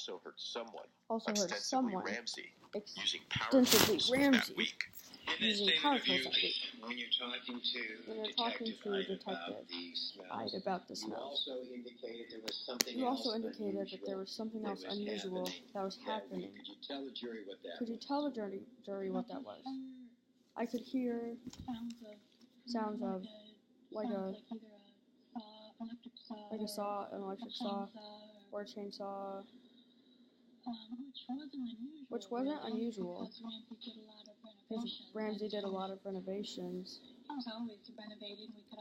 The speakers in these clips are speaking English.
also heard someone, ostensibly Ramsey, using power tools that week. Using power tools that week. When you're talking to Detective Ide about the smells. You also indicated that there was something else unusual that was happening. Could you tell the jury what that was? I could hear sounds of like a saw, an electric saw, or a chainsaw, which wasn't unusual, because Ramsey did a lot of renovations.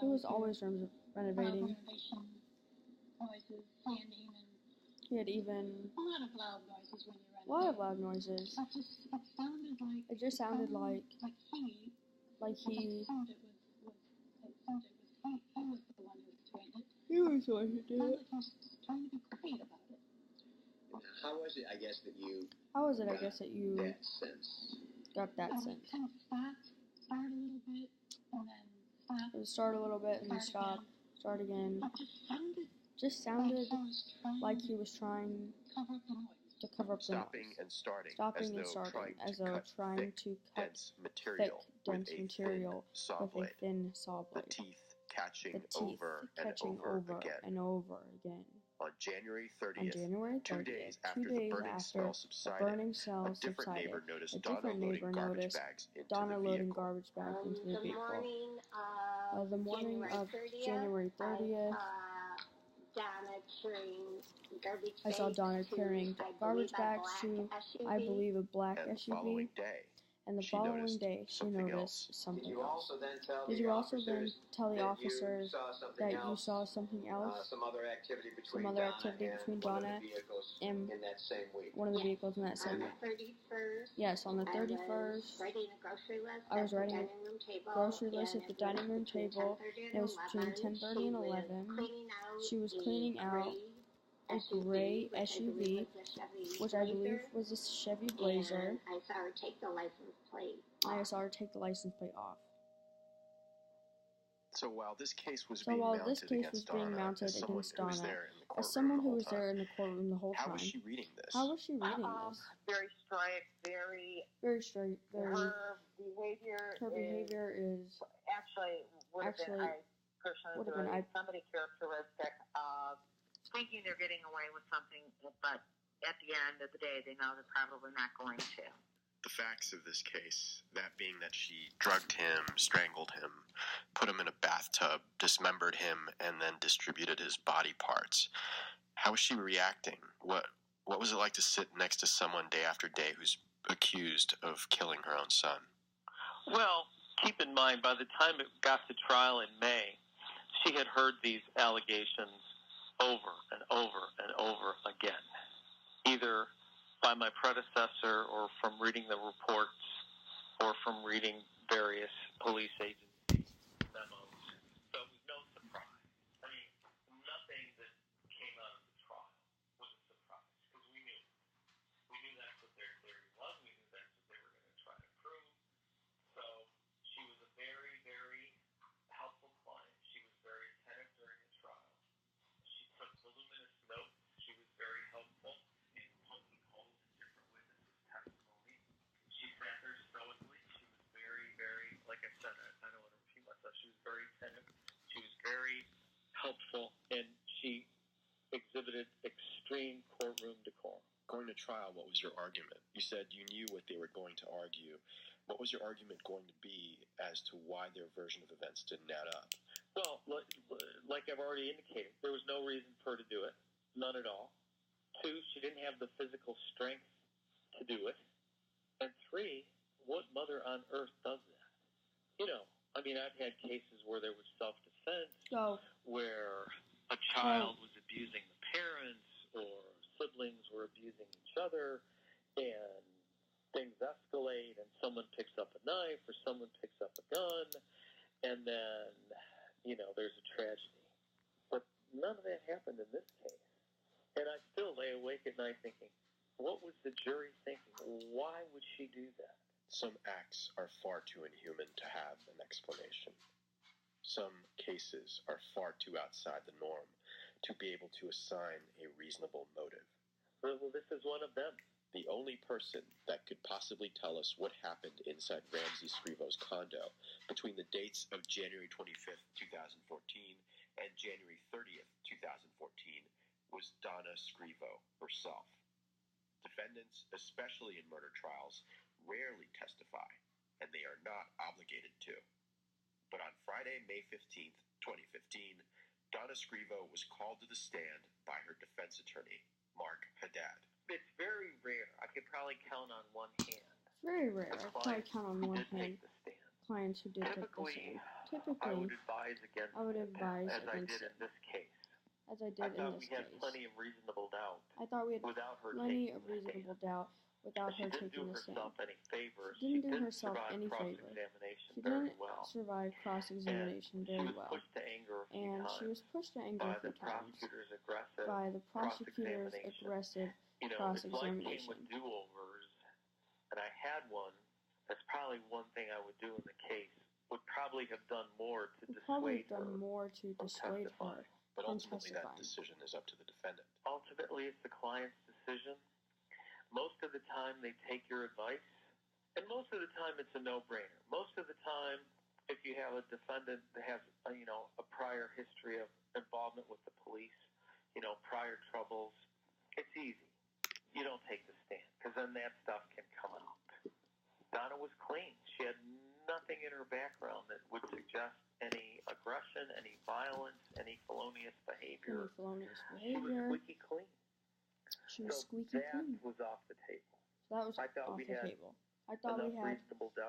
He was always renovating. He had even a lot of loud noises. It just sounded like he was the one who did it. How was it, I guess, that you got that sense? It would start a little bit and then stop, start again. Just sounded like he was trying to cover up the noise. Stopping and starting, as though trying to cut dense material thick, with dense a material with a thin saw The blade. teeth catching The teeth over catching and over over again. and over again. On January 30th, On January 30th, 2 days after the burning smell subsided, a different neighbor noticed a Donna different loading neighbor garbage noticed bags into Donna the loading vehicle. garbage bags into the vehicle. The morning of January 30th, I saw Donna carrying garbage bags to, I believe, a black And the SUV. following day, And the she following noticed day, she something noticed something Did you else. also then tell Did the you also then officers tell the that officers that you else? saw something else? Some other activity between Some other activity between Donna and in that same week. one of the vehicles in that same On week? the 31st, Yes, on the I 31st, was writing a grocery list I was at the writing a dining room table, grocery list and at the it was dining room between table, 10:30 and it was between 10:30 and 11. She was cleaning out a gray SUV, which I believe was a Chevy Blazer. And I saw her take the license plate off. I saw her take the license plate off. So while this case was So being while mounted this case was against being Donna, mounted as someone against who was Donna, there in the as courtroom someone the who whole was there time, in the courtroom the whole how time, was she reading this? how was she reading this? Very straight, very Straight, very. Her behavior is actually would have been, I personally believe, somebody characteristic of thinking they're getting away with something, but at the end of the day, they know they're probably not going to. The facts of this case, that being that she drugged him, strangled him, put him in a bathtub, dismembered him, and then distributed his body parts. How was she reacting? What was it like to sit next to someone day after day who's accused of killing her own son? Well, keep in mind, by the time it got to trial in May, she had heard these allegations over and over and over again, either by my predecessor or from reading the reports or from reading various police agency memos. So it was no surprise. I mean, nothing that came out of the trial was a surprise because we knew. We knew that's what their theory was. We knew that's what they were going to try to prove. So she was a very, very helpful client. She was very attentive during the trial. She took voluminous notes. She was very helpful in poking holes in different witnesses' testimony. She sat there stoically. She was very, very, like I said, I don't want to repeat myself. She was very attentive. She was very helpful, and she exhibited extreme courtroom decorum. Going to trial, what was your argument? You said you knew what they were going to argue. What was your argument going to be as to why their version of events didn't add up? Well, like I've already indicated, there was no reason for her to do it. None at all. 2, she didn't have the physical strength to do it. And 3, what mother on earth does that? You know, I mean, I've had cases where there was self-defense, where a child was abusing the parents or siblings were abusing each other, and things escalate, and someone picks up a knife or someone picks up a gun, and then, you know, there's a tragedy. But none of that happened in this case. And I still lay awake at night thinking, what was the jury thinking? Why would she do that? Some acts are far too inhuman to have an explanation. Some cases are far too outside the norm to be able to assign a reasonable motive. Well, this is one of them. The only person that could possibly tell us what happened inside Ramsey Scrivo's condo between the dates of January 25th, 2014 and January 30th, 2014 was Donna Scrivo herself. Defendants, especially in murder trials, rarely testify, and they are not obligated to. But on Friday, May 15th, 2015, Donna Scrivo was called to the stand by her defense attorney, Mark Haddad. It's very rare. I could probably count on one hand. Very rare. I could probably count on one hand clients who did take the stand. I would advise against it, as I did in this case. As I did in this case. I thought we had plenty of reasonable doubt. I thought we had plenty of reasonable doubt without her taking the stand. She didn't do herself any favor. She didn't survive cross-examination very well. And she was pushed to anger a few times by the prosecutor's aggressive cross-examination. With do-overs, and I had one. That's probably one thing I would do in the case. Would probably have done more to dissuade her But ultimately, that decision is up to the defendant. Ultimately, it's the client's decision. Most of the time, they take your advice, and most of the time, it's a no-brainer. Most of the time, if you have a defendant that has, a prior history of involvement with the police, prior troubles, it's easy. You don't take the stand, because then that stuff can come out. Donna was clean. She had nothing in her background that would suggest any aggression, any violence, any felonious behavior. She was squeaky clean. She was squeaky clean. That was off the table. That was off the table. I thought we had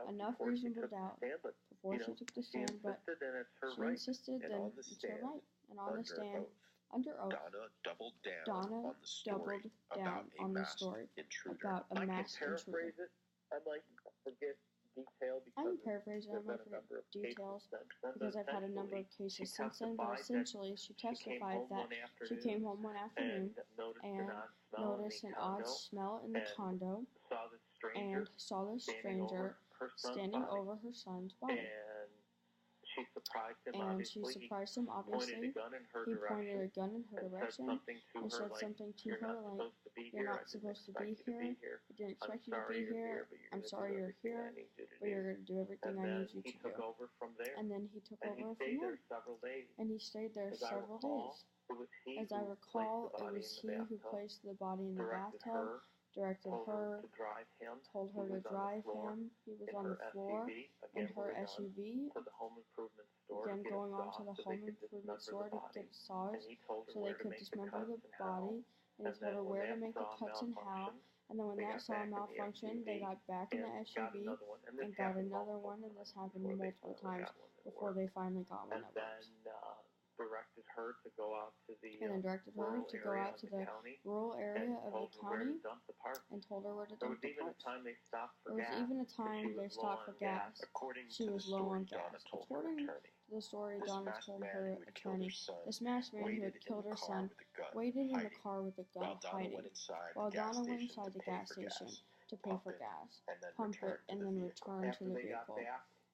enough reasonable doubt before she took the stand, but she insisted that it's her right. And on the stand, under oath, Donna doubled down on the story about a masked intruder. I might paraphrase it. I might forget detail I can paraphrase it. I might forget details because I've had a number of cases since then. But essentially, she testified that she came home one afternoon and noticed an odd smell in the condo and saw the stranger standing over her son's body. She surprised him, obviously. He pointed a gun in her direction and said something to her like, "You're not supposed to be here. I didn't expect you to be here. I'm sorry you're here, but you're going to do everything I need you to do." And then he took over from there. And he stayed there several days. As I recall, it was he who placed the body in the bathtub, directed her, told her to drive him. He was on the floor in her SUV, again going on to the home improvement store to get saws so they could dismember the body. And he told her where to make the cuts and how. And then when that saw malfunction, they got back in the SUV and got another one. And this happened multiple times before they finally got one that worked. Directed her to go out to the rural area of the county and told her where to dump the parts. There was even a time they stopped for gas. She was low on gas. According to the story Donna told her attorney, this masked man who had killed her son waited in the car with a gun hiding, while Donna went inside the gas station to pay for gas, pump it, and then return to the vehicle.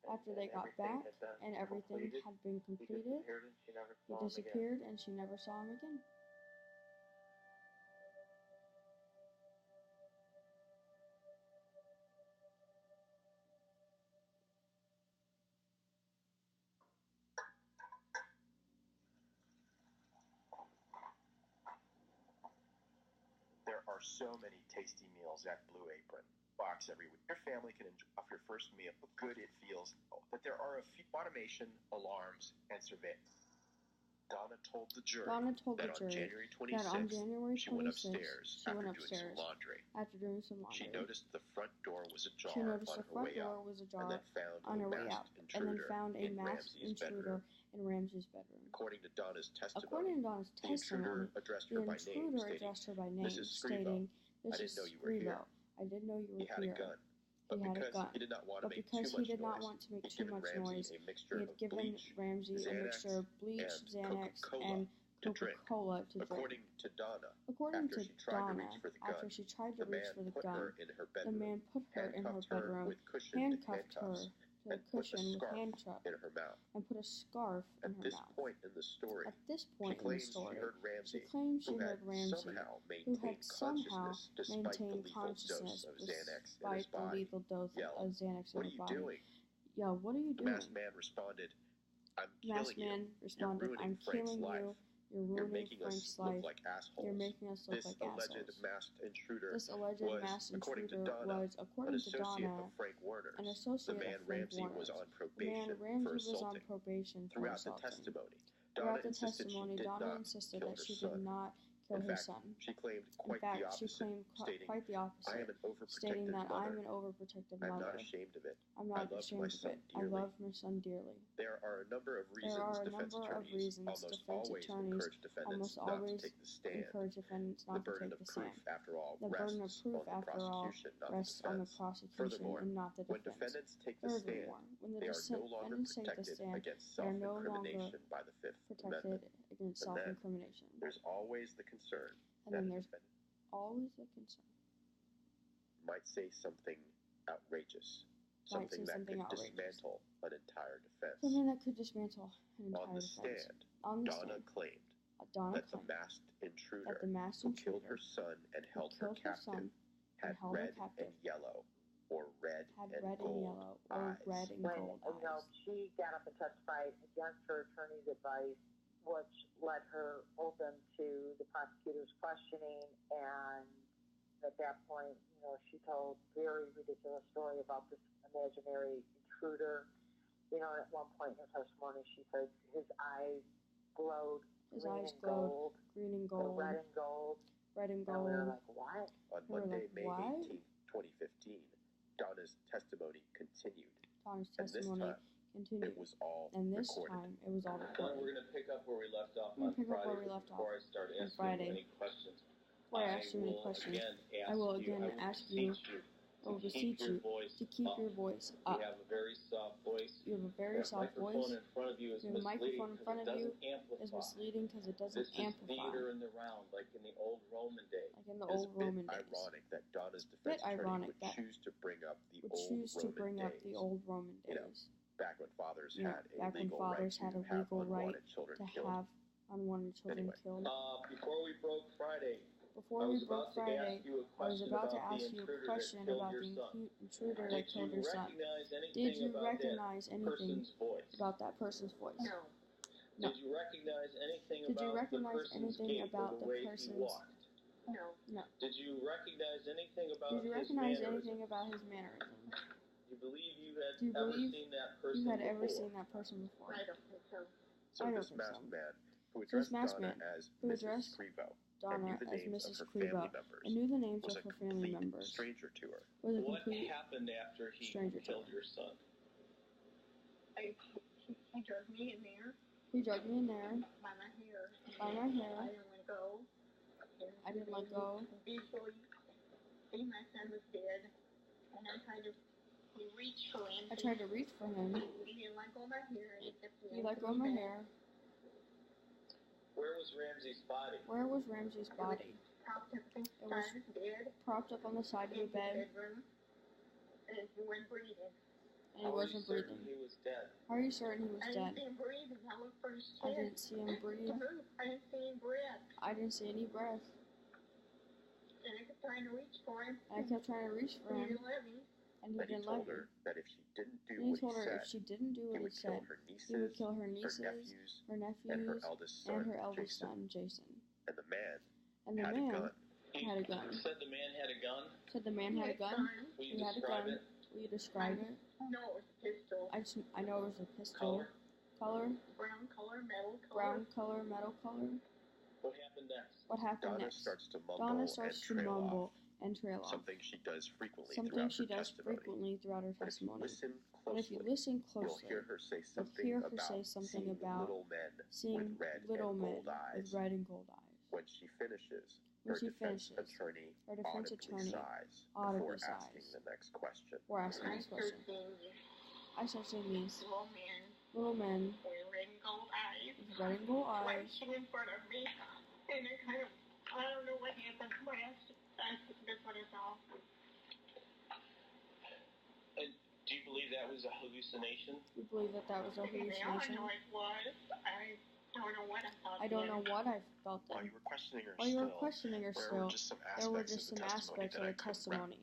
After they got back and everything had been completed, he disappeared and she never saw him again. There are so many tasty meals at Blue Apron. Box every week. Your family can enjoy off your first meal how good it feels, but there are a few automation, alarms, and surveillance. Donna told the jury that on January 26th, she went upstairs after doing some laundry. She noticed the front door was ajar on her way out, and then found a masked intruder in Ramsey's bedroom. According to Donna's testimony, the intruder addressed her by name, stating, "This is Scrivo. I didn't know you were here." He had a gun. But because he did not want to make too much noise, he had given Ramsey a mixture of bleach, Xanax, and Coca-Cola to drink. According to Donna, after she tried to reach for the gun, the man put her in her bedroom, handcuffed her to to a cushion with hand cuffs in her mouth. and put a scarf in her mouth. At this point in the story, At this point in the story, she claims she heard Ramsey, who had somehow maintained consciousness despite the lethal dose of Xanax in her body. Yo, what are you doing? The masked man responded, I'm killing you. You're ruining Frank's life. You're making us look like assholes. This alleged masked intruder was, according to Donna, an associate of Frank Warner's. The man Ramsey was on probation for assaulting. Throughout the testimony, Donna insisted that she did not kill her son. She claimed In fact, she claimed quite the opposite, stating that I'm an overprotective mother. I'm not ashamed of it. I love my son dearly. There are a number of reasons defense attorneys almost always encourage defendants not to take the stand. The burden of proof, after all, rests on the prosecution and not the defense. Furthermore, when the defendants take the stand, they are no longer protected against self-incrimination. There's always the concern and then there's always the concern. Might say something outrageous. Something that could dismantle an entire defense. Something that could dismantle an entire defense. Stand, On the Donna stand, claimed that the masked intruder who killed her son and held her captive had red and yellow or red and gold eyes. She got up and testified against her attorney's advice, which led her open to the prosecutor's questioning, and at that point, she told very ridiculous story about this imaginary intruder. At one point in her testimony, she said his eyes glowed green and gold, red and gold. And we were like, what? On Monday, May 18, 2015, Donna's testimony continued. It was all recorded. It was all recorded. We're going to pick up where we left off on Friday. Before I start asking you any questions, I will again ask you, or beseech you, to keep your voice up. You have a very soft voice. You have a very soft voice. The microphone in front of you is misleading because it doesn't amplify. This is theater in the round, like in the old Roman days. Ironic that Donna's defense attorney would choose to bring up the old Roman days. Back when fathers had a legal right to have unwanted children killed. Before we broke Friday, I was about to ask you a question about the intruder that killed your son. Did you recognize anything about that person's voice? No. Did you recognize anything about the person's No. No. Did you recognize anything about his mannerism? Do you believe you had ever seen that person before? I don't think so. So this masked man who addressed Donna as Mrs. Crevo Donna as Mrs. Crevo and knew the names of her family members. Stranger to her. What happened after he killed your son? He drug me in there. He drug me in there. By my hair. By my hair. I didn't let go. Visually, my son was dead, and I tried to reach for him. I tried to reach for him. He didn't let go of my hair. He let go of my hair. Where was Ramsey's body? Where was Ramsey's body? It was propped up on the side of the bed. And he wasn't breathing. And he wasn't breathing. He was dead. How are you certain he was dead? I didn't see him breathing. I looked for his chest. I didn't see him breathe. I didn't see him breath. I didn't see any breath. And I kept trying to reach for him. And he didn't let me. And he didn't let me. That if she didn't do what he said, he would kill her nieces, her nephews, and her eldest son, Jason. And the man had a gun. Said the man had a gun? Said the man had a gun? He had a gun. Will you describe it? No, it was a pistol. I know it was a pistol. Color? Brown color, metal color. Brown color, metal color. What happened next? Donna starts to mumble and trail off. Something she does frequently throughout her testimony. But if you listen closely, you'll hear her say something about seeing little men with red and gold eyes. When she finishes, her defense attorney audibly sighs before asking the next question. I started seeing these little men with red and gold eyes. Flashing in front of me. And I don't know what happened, but that's what it's all. And do you believe that was was a hallucination? You believe that that was a hallucination? Now I know it was. I don't know what I thought. I don't know what I felt then. While you were questioning her While you were questioning her still, there were just some aspects of the testimony